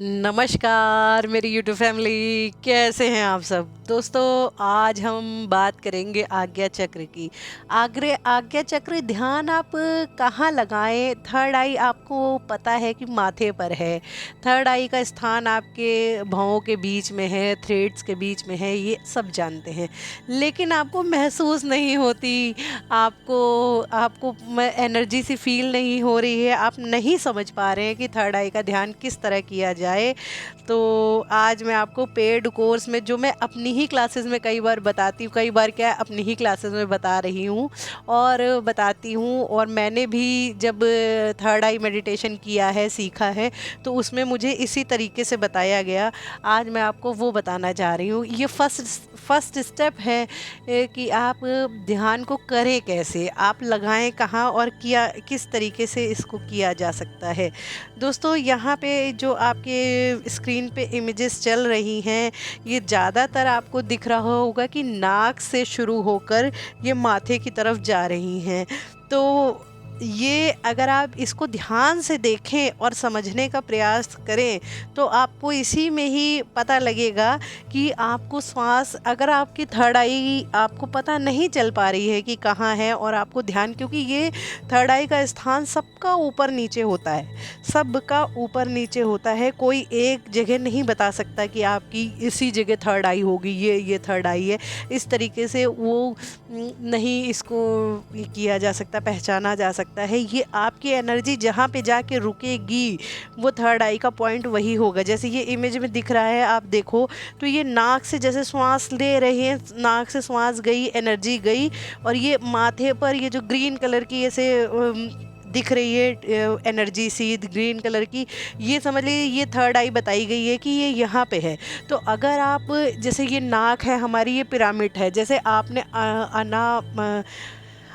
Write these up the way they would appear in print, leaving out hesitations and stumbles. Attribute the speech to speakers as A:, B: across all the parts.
A: नमस्कार मेरी YouTube family, कैसे हैं आप सब दोस्तों। आज हम बात करेंगे आज्ञा चक्र की। आज्ञा चक्र ध्यान आप कहाँ लगाएं। थर्ड आई आपको पता है कि माथे पर है। थर्ड आई का स्थान आपके भौं के बीच में है, थ्रेड्स के बीच में है, ये सब जानते हैं। लेकिन आपको महसूस नहीं होती, आपको आपको एनर्जी सी फील नहीं हो रही है, आप नहीं समझ पा रहे हैं कि थर्ड आई का ध्यान किस तरह किया जाए। तो आज मैं आपको पेड कोर्स में, जो मैं अपनी ही क्लासेस में कई बार बताती हूँ, कई बार क्या अपनी ही क्लासेस में बता रही हूँ और बताती हूँ, और मैंने भी जब थर्ड आई मेडिटेशन किया है, सीखा है, तो उसमें मुझे इसी तरीके से बताया गया। आज मैं आपको वो बताना चाह रही हूँ। ये फर्स्ट स्टेप है कि आप ध्यान को करें कैसे, आप लगाएं कहाँ और किया किस तरीके से इसको किया जा सकता है। दोस्तों यहाँ पे जो आपके स्क्रीन पे इमेजेस चल रही हैं, ये ज़्यादातर आपको दिख रहा होगा कि नाक से शुरू होकर ये माथे की तरफ जा रही हैं। तो ये अगर आप इसको ध्यान से देखें और समझने का प्रयास करें तो आपको इसी में ही पता लगेगा कि आपको श्वास, अगर आपकी थर्ड आई आपको पता नहीं चल पा रही है कि कहाँ है, और आपको ध्यान, क्योंकि ये थर्ड आई का स्थान सबका ऊपर नीचे होता है, सबका ऊपर नीचे होता है। कोई एक जगह नहीं बता सकता कि आपकी इसी जगह थर्ड आई होगी, ये थर्ड आई है। इस तरीके से वो नहीं इसको किया जा सकता, पहचाना जा सकता है। ये आपकी एनर्जी जहाँ पे जाके रुकेगी वो थर्ड आई का पॉइंट वही होगा। जैसे ये इमेज में दिख रहा है, आप देखो तो ये नाक से जैसे श्वास ले रहे हैं, नाक से श्वास गई, एनर्जी गई, और ये माथे पर ये जो ग्रीन कलर की ऐसे दिख रही है एनर्जी सी ग्रीन कलर की, ये समझ लीजिए ये थर्ड आई बताई गई है कि ये यहाँ पे है। तो अगर आप, जैसे ये नाक है हमारी, ये पिरामिड है, जैसे आपने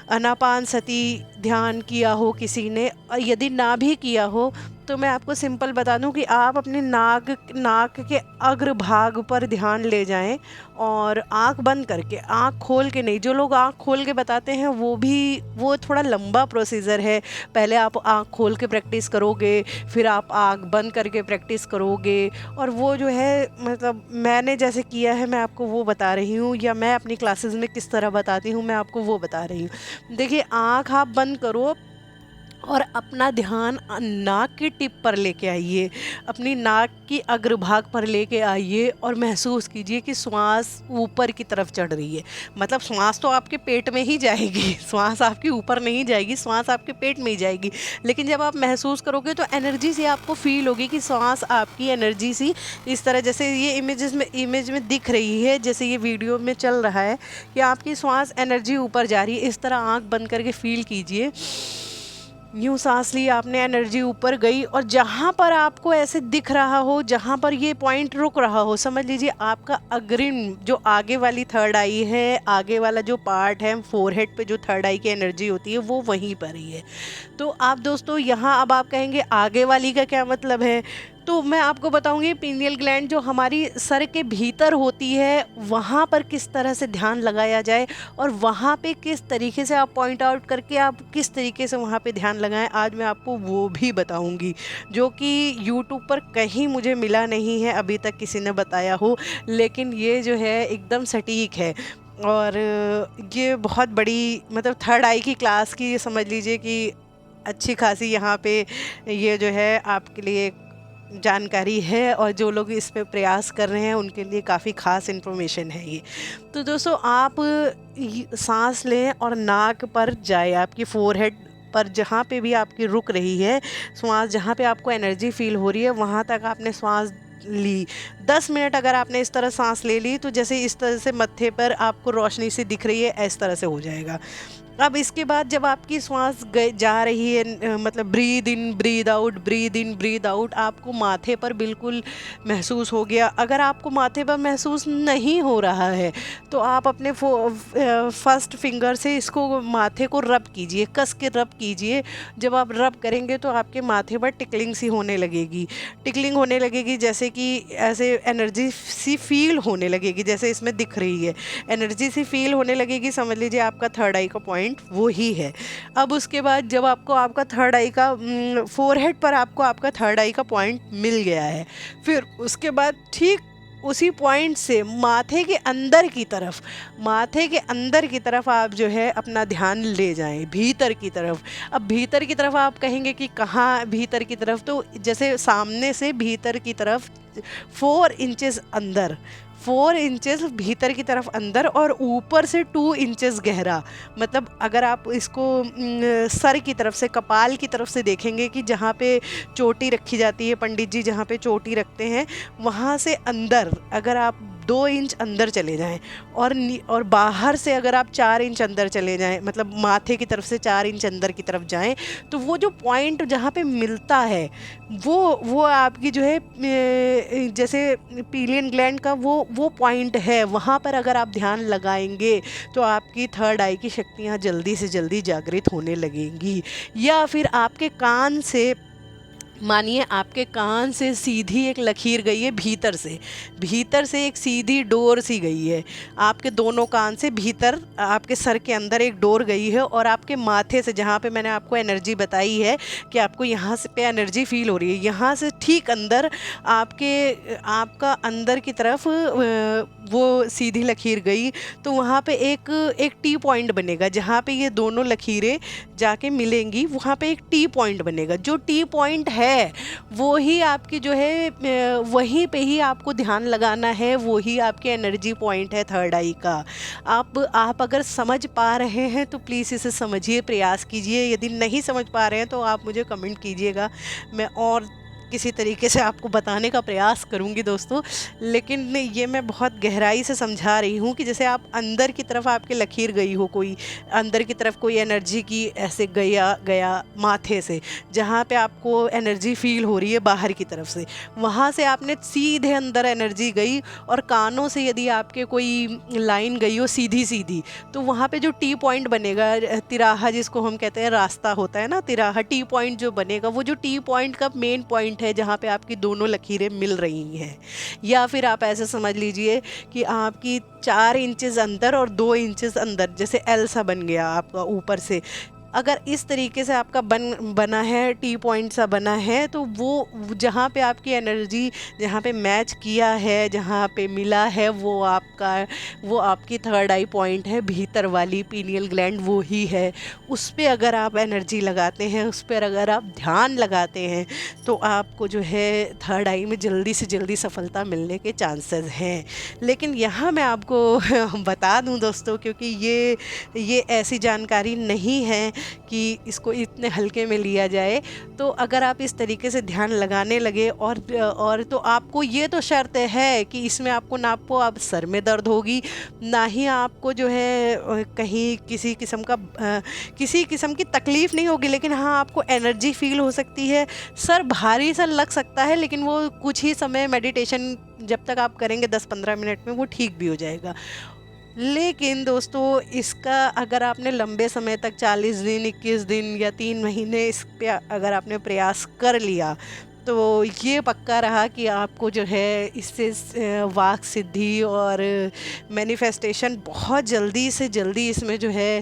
A: आनापान सती ध्यान किया हो किसी ने, और यदि ना भी किया हो तो मैं आपको सिंपल बता दूं कि आप अपने नाक के अग्रभाग पर ध्यान ले जाएं, और आंख बंद करके, आंख खोल के नहीं। जो लोग आंख खोल के बताते हैं वो थोड़ा लंबा प्रोसीजर है। पहले आप आंख खोल के प्रैक्टिस करोगे, फिर आप आंख बंद करके प्रैक्टिस करोगे, और वो जो है, मतलब मैंने जैसे किया है मैं आपको वो बता रही हूँ, या मैं अपनी क्लासेस में किस तरह बताती हूँ मैं आपको वो बता रही हूँ। देखिए, आंख आप बंद करो और अपना ध्यान नाक की टिप पर लेके आइए, अपनी नाक की अग्रभाग पर लेके आइए, और महसूस कीजिए कि श्वास ऊपर की तरफ चढ़ रही है। मतलब श्वास तो आपके पेट में ही जाएगी, श्वास आपकी ऊपर नहीं जाएगी, श्वास आपके पेट में ही जाएगी। लेकिन जब आप महसूस करोगे तो एनर्जी से आपको फील होगी कि श्वास आपकी एनर्जी सी इस तरह, जैसे ये इमेज में दिख रही है, जैसे ये वीडियो में चल रहा है कि आपकी श्वास एनर्जी ऊपर जा रही है। इस तरह आँख बंद करके फील कीजिए, यूँ सांस ली आपने, एनर्जी ऊपर गई, और जहाँ पर आपको ऐसे दिख रहा हो, जहाँ पर ये पॉइंट रुक रहा हो, समझ लीजिए आपका अग्रिम जो आगे वाली थर्ड आई है, आगे वाला जो पार्ट है फोरहेड पे, जो थर्ड आई की एनर्जी होती है वो वहीं पर ही है। तो आप दोस्तों यहाँ, अब आप कहेंगे आगे वाली का क्या मतलब है, तो मैं आपको बताऊंगी पीनियल ग्लैंड जो हमारी सर के भीतर होती है, वहाँ पर किस तरह से ध्यान लगाया जाए, और वहाँ पे किस तरीके से आप पॉइंट आउट करके आप किस तरीके से वहाँ पे ध्यान लगाएं। आज मैं आपको वो भी बताऊंगी, जो कि यूट्यूब पर कहीं मुझे मिला नहीं है अभी तक किसी ने बताया हो, लेकिन ये जो है एकदम सटीक है। और ये बहुत बड़ी, मतलब थर्ड आई की क्लास की, ये समझ लीजिए कि अच्छी खासी यहाँ पे ये जो है आपके लिए जानकारी है, और जो लोग इस पे प्रयास कर रहे हैं उनके लिए काफ़ी ख़ास इन्फॉर्मेशन है ये। तो दोस्तों आप सांस लें और नाक पर जाए, आपकी फोरहेड पर जहाँ पे भी आपकी रुक रही है श्वास, जहाँ पे आपको एनर्जी फील हो रही है, वहाँ तक आपने श्वास ली। 10 मिनट अगर आपने इस तरह सांस ले ली तो जैसे इस तरह से मत्थे पर आपको रोशनी सी दिख रही है, इस तरह से हो जाएगा। अब इसके बाद जब आपकी श्वास जा रही है, मतलब breathe in breathe out, breathe in breathe out, आपको माथे पर बिल्कुल महसूस हो गया। अगर आपको माथे पर महसूस नहीं हो रहा है तो आप अपने फर्स्ट फिंगर से इसको माथे को रब कीजिए, कस के रब कीजिए। जब आप रब करेंगे तो आपके माथे पर टिकलिंग सी होने लगेगी, टिकलिंग होने लगेगी, जैसे कि ऐसे एनर्जी सी फील होने लगेगी, जैसे इसमें दिख रही है, एनर्जी सी फील होने लगेगी। समझ लीजिए आपका थर्ड आई का पॉइंट पॉइंट वो ही है। अब उसके बाद जब आपको आपका थर्ड आई का फोरहेड पर आपको आपका थर्ड आई का पॉइंट मिल गया है, फिर उसके बाद ठीक उसी पॉइंट से माथे के अंदर की तरफ, माथे के अंदर की तरफ आप जो है अपना ध्यान ले जाएं, भीतर की तरफ। अब भीतर की तरफ आप कहेंगे कि कहाँ भीतर की तरफ, तो जैसे सामने से भीतर की तरफ 4 इंचेस अंदर, 4 इंचेस भीतर की तरफ अंदर, और ऊपर से 2 इंचेस गहरा। मतलब अगर आप इसको सर की तरफ से, कपाल की तरफ से देखेंगे कि जहाँ पे चोटी रखी जाती है, पंडित जी जहाँ पे चोटी रखते हैं, वहाँ से अंदर अगर आप 2 इंच अंदर चले जाएं, और बाहर से अगर आप 4 इंच अंदर चले जाएं, मतलब माथे की तरफ से 4 इंच अंदर की तरफ जाएं, तो वो जो पॉइंट जहाँ पे मिलता है वो आपकी जो है जैसे पीलियन ग्लैंड का वो पॉइंट है, वहाँ पर अगर आप ध्यान लगाएंगे तो आपकी थर्ड आई की शक्तियाँ जल्दी से जल्दी जागृत होने लगेंगी। या फिर आपके कान से, मानिए आपके कान से सीधी एक लकीर गई है, भीतर से एक सीधी डोर सी गई है, आपके दोनों कान से भीतर आपके सर के अंदर एक डोर गई है, और आपके माथे से, जहाँ पे मैंने आपको एनर्जी बताई है कि आपको यहाँ से पे एनर्जी फील हो रही है, यहाँ से ठीक अंदर आपका अंदर की तरफ वो सीधी लकीर गई, तो वहाँ पे एक टी पॉइंट बनेगा, जहाँ पे ये दोनों लकीरें जाके मिलेंगी, वहाँ पे एक टी पॉइंट बनेगा। जो टी पॉइंट है वो ही आपकी जो है, वहीं पे ही आपको ध्यान लगाना है, वो ही आपके एनर्जी पॉइंट है थर्ड आई का। आप अगर समझ पा रहे हैं तो प्लीज़ इसे समझिए, प्रयास कीजिए। यदि नहीं समझ पा रहे हैं तो आप मुझे कमेंट कीजिएगा, मैं और किसी तरीके से आपको बताने का प्रयास करूंगी दोस्तों। लेकिन ये मैं बहुत गहराई से समझा रही हूँ कि जैसे आप अंदर की तरफ आपके लकीर गई हो, कोई अंदर की तरफ कोई एनर्जी की ऐसे गया माथे से, जहाँ पे आपको एनर्जी फील हो रही है बाहर की तरफ से, वहाँ से आपने सीधे अंदर एनर्जी गई, और कानों से यदि आपके कोई लाइन गई हो सीधी, तो वहाँ पे जो टी पॉइंट बनेगा, तिराहा जिसको हम कहते हैं, रास्ता होता है ना तिराहा, टी पॉइंट जो बनेगा, वो जो टी पॉइंट का मेन पॉइंट है जहाँ पे आपकी दोनों लकीरें मिल रही हैं। या फिर आप ऐसे समझ लीजिए कि आपकी 4 इंचेस अंदर और 2 इंचेस अंदर, जैसे एल सा बन गया आपका ऊपर से, अगर इस तरीके से आपका बना है, टी पॉइंट सा बना है, तो वो जहाँ पे आपकी एनर्जी, जहाँ पे मैच किया है, जहाँ पे मिला है, वो आपकी थर्ड आई पॉइंट है, भीतर वाली पीनियल ग्लैंड वो ही है। उस पर अगर आप एनर्जी लगाते हैं, उस पर अगर आप ध्यान लगाते हैं, तो आपको जो है थर्ड आई में जल्दी से जल्दी सफलता मिलने के चांसेस हैं। लेकिन यहाँ मैं आपको बता दूँ दोस्तों, क्योंकि ये ऐसी जानकारी नहीं है कि इसको इतने हल्के में लिया जाए, तो अगर आप इस तरीके से ध्यान लगाने लगे, और तो आपको ये तो शर्त है कि इसमें आपको ना आपको अब सर में दर्द होगी, ना ही आपको जो है कहीं किसी किस्म की तकलीफ़ नहीं होगी। लेकिन हाँ, आपको एनर्जी फील हो सकती है, सर भारी सा लग सकता है, लेकिन वो कुछ ही समय मेडिटेशन जब तक आप करेंगे 10-15 मिनट में वो ठीक भी हो जाएगा। लेकिन दोस्तों, इसका अगर आपने लंबे समय तक 40 दिन, 21 दिन या 3 महीने इस पे अगर आपने प्रयास कर लिया, तो ये पक्का रहा कि आपको जो है इससे वाक सिद्धि और मैनिफेस्टेशन बहुत जल्दी से जल्दी इसमें जो है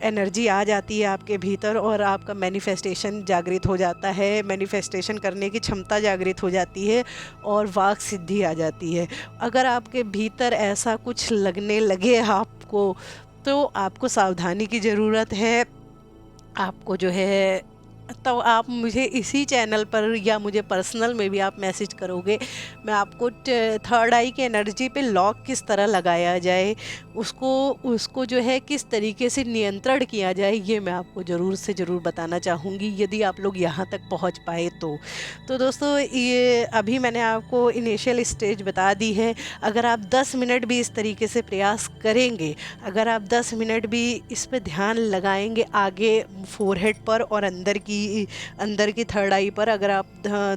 A: एनर्जी आ जाती है आपके भीतर, और आपका मैनिफेस्टेशन जागृत हो जाता है, मैनिफेस्टेशन करने की क्षमता जागृत हो जाती है, और वाक सिद्धि आ जाती है। अगर आपके भीतर ऐसा कुछ लगने लगे आपको, तो आपको सावधानी की ज़रूरत है। आपको जो है, तो आप मुझे इसी चैनल पर या मुझे पर्सनल में भी आप मैसेज करोगे, मैं आपको थर्ड आई की एनर्जी पे लॉक किस तरह लगाया जाए, उसको जो है किस तरीके से नियंत्रण किया जाए, ये मैं आपको ज़रूर से ज़रूर बताना चाहूँगी, यदि आप लोग यहाँ तक पहुँच पाए तो दोस्तों, ये अभी मैंने आपको इनिशियल स्टेज बता दी है। अगर आप 10 मिनट भी इस तरीके से प्रयास करेंगे, अगर आप 10 मिनट भी इस पर ध्यान लगाएंगे, आगे फोरहेड पर और अंदर की थर्ड आई पर, अगर आप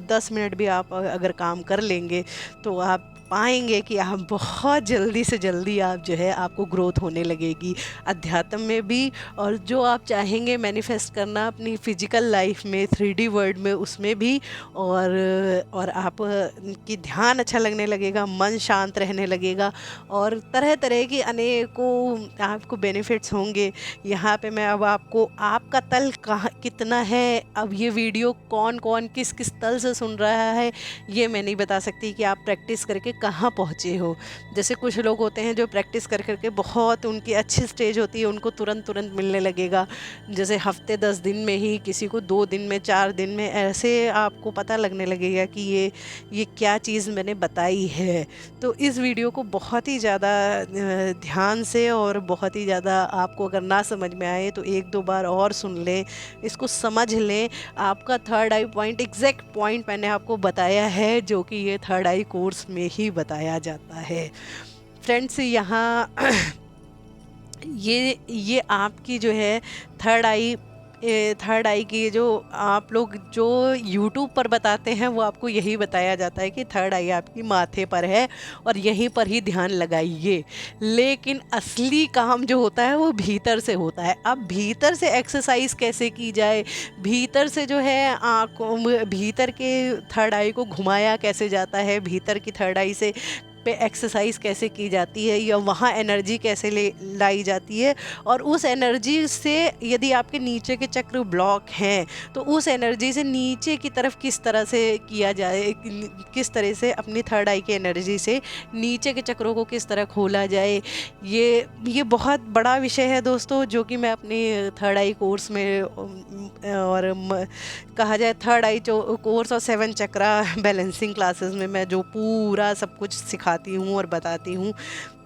A: 10 मिनट भी आप अगर काम कर लेंगे, तो आप पाएंगे कि आप बहुत जल्दी से जल्दी आप जो है आपको ग्रोथ होने लगेगी अध्यात्म में भी, और जो आप चाहेंगे मैनिफेस्ट करना अपनी फिजिकल लाइफ में 3D वर्ल्ड में उसमें भी। और आप की ध्यान अच्छा लगने लगेगा, मन शांत रहने लगेगा, और तरह तरह की अनेकों आपको बेनिफिट्स होंगे। यहाँ पे मैं अब आपको आपका तल कहाँ कितना है, अब ये वीडियो कौन कौन किस किस तल से सुन रहा है ये मैं नहीं बता सकती कि आप प्रैक्टिस करके कहाँ पहुँचे हो। जैसे कुछ लोग होते हैं जो प्रैक्टिस कर करके बहुत उनकी अच्छी स्टेज होती है, उनको तुरंत तुरंत मिलने लगेगा, जैसे हफ्ते 10 दिन में ही, किसी को 2 दिन में, 4 दिन में, ऐसे आपको पता लगने लगेगा कि ये क्या चीज़ मैंने बताई है। तो इस वीडियो को बहुत ही ज़्यादा ध्यान से और बहुत ही ज़्यादा आपको अगर ना समझ में आए तो 1-2 बार और सुन लें, इसको समझ लें। आपका third I point, exact point मैंने आपको बताया है जो कि ये थर्ड आई कोर्स में ही बताया जाता है। फ्रेंड्स, यहाँ ये आपकी जो है थर्ड आई की जो आप लोग जो यूट्यूब पर बताते हैं वो आपको यही बताया जाता है कि थर्ड आई आपकी माथे पर है और यहीं पर ही ध्यान लगाइए। लेकिन असली काम जो होता है वो भीतर से होता है। अब भीतर से एक्सरसाइज कैसे की जाए, भीतर से जो है आँखों भीतर के थर्ड आई को घुमाया कैसे जाता है, भीतर की थर्ड आई से पे एक्सरसाइज कैसे की जाती है, या वहाँ एनर्जी कैसे लाई जाती है, और उस एनर्जी से यदि आपके नीचे के चक्र ब्लॉक हैं तो उस एनर्जी से नीचे की तरफ किस तरह से किया जाए, किस तरह से अपनी थर्ड आई की एनर्जी से नीचे के चक्रों को किस तरह खोला जाए, ये बहुत बड़ा विषय है दोस्तों, जो कि मैं अपनी थर्ड आई कोर्स में और कहा जाए थर्ड आई कोर्स और 7 चक्रा बैलेंसिंग क्लासेस में मैं जो पूरा सब कुछ सिखाती हूँ और बताती हूँ।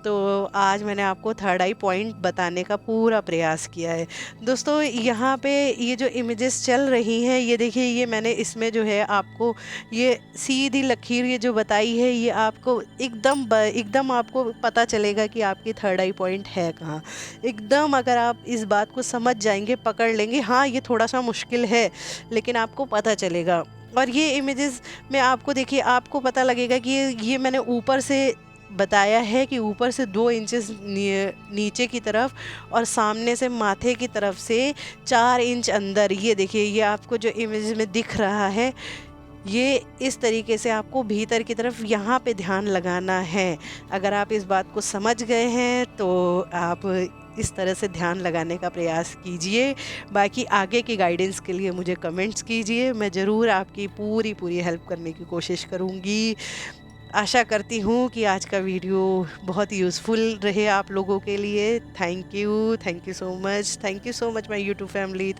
A: तो आज मैंने आपको थर्ड आई पॉइंट बताने का पूरा प्रयास किया है दोस्तों। यहाँ पे ये जो इमेजेस चल रही हैं, ये देखिए, ये मैंने इसमें जो है आपको ये सीधी लकीर ये जो बताई है, ये आपको एकदम आपको पता चलेगा कि आपकी थर्ड आई पॉइंट है कहाँ। एकदम अगर आप इस बात को समझ जाएंगे, पकड़ लेंगे, हाँ ये थोड़ा सा मुश्किल है लेकिन आपको पता चलेगा। और ये इमेजेस में आपको देखिए, आपको पता लगेगा कि ये मैंने ऊपर से बताया है कि ऊपर से 2 इंचेस नीचे की तरफ और सामने से माथे की तरफ से 4 इंच अंदर। ये देखिए, ये आपको जो इमेज में दिख रहा है, ये इस तरीके से आपको भीतर की तरफ यहाँ पे ध्यान लगाना है। अगर आप इस बात को समझ गए हैं तो आप इस तरह से ध्यान लगाने का प्रयास कीजिए। बाकी आगे की गाइडेंस के लिए मुझे कमेंट्स कीजिए, मैं ज़रूर आपकी पूरी हेल्प करने की कोशिश करूँगी। आशा करती हूँ कि आज का वीडियो बहुत यूज़फुल रहे आप लोगों के लिए। Thank you so much my YouTube family.